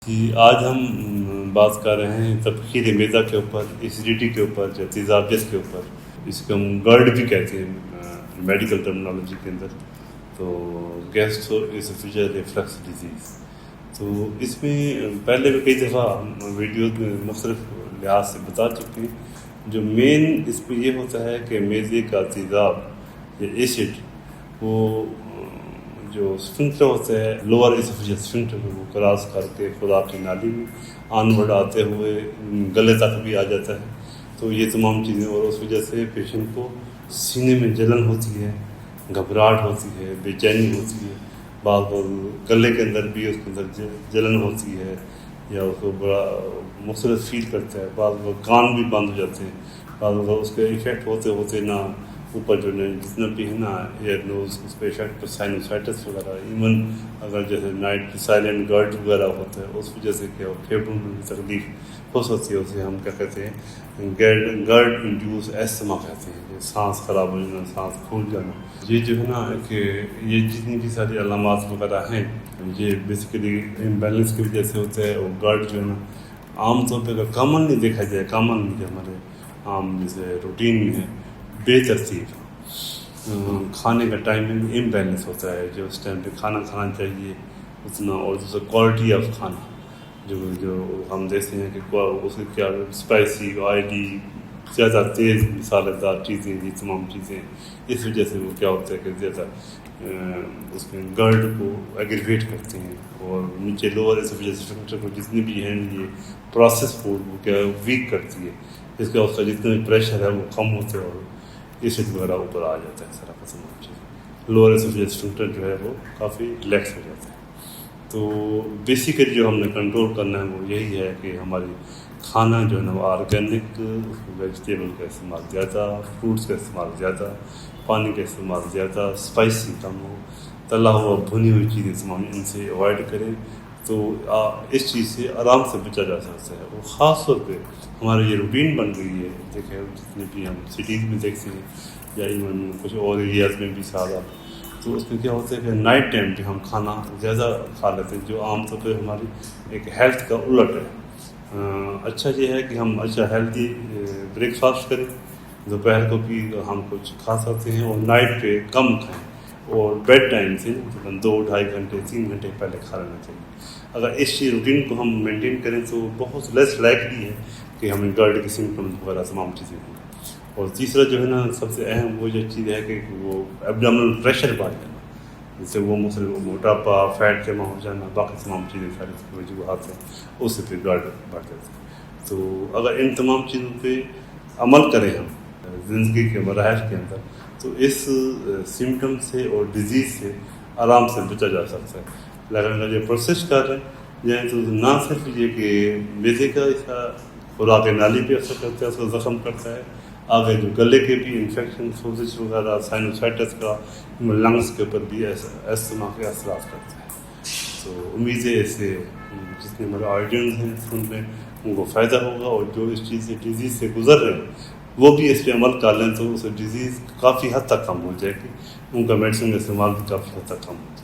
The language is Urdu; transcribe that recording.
کہ آج ہم بات کر رہے ہیں تبخیر معدہ کے اوپر، ایسیڈیٹی کے اوپر، جو تیزابیت کے اوپر، اس کو ہم گرڈ بھی کہتے ہیں میڈیکل ٹرمنالوجی کے اندر، تو گیسٹرو اسوفیجل ریفلکس ڈیزیز۔ تو اس میں پہلے بھی کئی دفعہ ہم ویڈیوز میں مختلف لحاظ سے بتا چکے ہیں۔ جو مین اس میں یہ ہوتا ہے کہ معدے کا تیزاب یا ایسڈ وہ جو اسفنکٹر ہوتا ہے لوور اسوفیجل اسفنکٹر وہ کراس کر کے خوراک کی نالی میں آنورڈ آتے ہوئے گلے تک بھی آ جاتا ہے۔ تو یہ تمام چیزیں، اور اس وجہ سے پیشنٹ کو سینے میں جلن ہوتی ہے، گھبراہٹ ہوتی ہے، بے چینی ہوتی ہے، بعض گلے کے اندر بھی اس کے اندر جلن ہوتی ہے یا اس کو بڑا مختلف فیل کرتا ہے، بعض کان بھی بند ہو جاتے ہیں، بعض اس کے افیکٹ ہوتے ہوتے نہ اوپر جو جتنا بھی ہے نا ایئر نوز اس پہ افیکٹ پر سائنوسائٹس وغیرہ، ایون اگر جیسے نائٹ سائلنٹ گرڈ وغیرہ ہوتا ہے اس وجہ سے کیا پھیپھڑوں میں بھی تکلیف ہو سکتی ہے، اسے ہم کیا کہتے ہیں گرڈ انڈیوس ایستھما کہتے ہیں، سانس خراب ہو جانا، سانس پھول جانا۔ یہ جو ہے نا کہ یہ جتنی بھی ساری علامات وغیرہ ہیں یہ بیسیکلی امبیلنس کی وجہ سے ہوتا ہے۔ اور گرڈ جو ہے نا عام طور پہ اگر کامنلی دیکھا جائے، کامن جو ہمارے عام جیسے روٹین میں ہے، بے ترتیب کھانے کا ٹائمنگ امبیلنس ہوتا ہے، جو اس ٹائم پہ کھانا کھانا چاہیے اتنا، اور دوسرا کوالٹی آف کھانا جو ہم دیکھتے ہیں کہ اس کے کیا اسپائسی، آئلی، زیادہ تیز مسالے دار چیزیں، یہ تمام چیزیں، اس وجہ سے وہ کیا ہوتا ہے کہ زیادہ اس میں گرڈ کو ایگریویٹ کرتے ہیں، اور نیچے لوور اسوفیجل کو جتنی بھی ہیں یہ پروسیس فوڈ وہ کیا ویک کرتی ہے، اس کا جتنا بھی پریشر ہے وہ کم ہوتا ہے اور ایسڈ وغیرہ اوپر آ جاتا ہے، سارا قسم کی چیز، لوور اسوفیجل اسفنکٹر جو ہے وہ کافی ریلیکس ہو جاتا ہے۔ تو بیسیکلی جو ہم نے کنٹرول کرنا ہے وہ یہی ہے کہ ہماری کھانا جو ہے نا وہ آرگینک، ویجیٹیبل کا استعمال زیادہ، فروٹس کا استعمال زیادہ، پانی کا استعمال زیادہ، اسپائسی کم ہو، تلا ہوا بھنی ہوئی چیزیں تمام ان سے اوائڈ کریں، تو اس چیز سے آرام سے بچا جا سکتا ہے۔ اور خاص طور پہ ہماری یہ روٹین بن گئی ہے، دیکھیں جتنے بھی ہم سٹیز میں دیکھتے ہیں یا ایون کچھ اور ایریاز میں بھی سارا، تو اس میں کیا ہوتا ہے کہ نائٹ ٹائم پہ ہم کھانا زیادہ کھا لیتے ہیں، جو عام طور پہ ہماری ایک ہیلتھ کا الٹ ہے۔ اچھا یہ ہے کہ ہم اچھا ہیلتھی بریک فاسٹ کریں، دوپہر کو بھی ہم کچھ کھا سکتے ہیں، اور نائٹ پہ کم کھائیں، اور بیڈ ٹائم سے 2-2.5 گھنٹے 3 گھنٹے پہلے کھا لینا چاہیے۔ اگر اس چیز روٹین کو ہم مینٹین کریں تو بہت لیس لائکلی ہے کہ ہمیں گرڈ کی سمپٹمز وغیرہ تمام چیزیں ہیں۔ اور تیسرا جو ہے نا سب سے اہم وہ جو چیز ہے کہ وہ ایبڈومنل پریشر بڑھ جانا، جس سے وہ مختلف موٹاپا، فیٹ جمع ہو جانا، باقی تمام چیزیں ساری وجوہات ہیں، اس سے پھر گرڈ بڑھ جاتا ہے۔ تو اگر ان تمام چیزوں پہ عمل کریں ہم زندگی کے مراحل کے اندر، تو اس سمٹم سے اور ڈیزیز سے آرام سے بچا جا سکتا ہے۔ لیکن اگر یہ پروسیس کر رہے ہیں تو نہ صرف یہ کہ معدے کا خوراک نالی پہ اثر کرتا ہے، اس کو زخم کرتا ہے، آگے جو گلے کے بھی انفیکشن، سوزش وغیرہ، سائنوسائٹس کا، لنگس کے اوپر بھی ایستھما کے اثرات کرتا ہے۔ تو امید ہے اس سے جتنے ہمارے آڈینس ہیں ان میں ان کو فائدہ ہوگا، اور جو اس چیز سے ڈیزیز سے گزر رہے ہیں وہ بھی اس پہ عمل کر لیں تو اس ڈیزیز کافی حد تک کم ہو جائے گی، ان کا میڈیسن کا استعمال بھی کافی حد تک کم ہو۔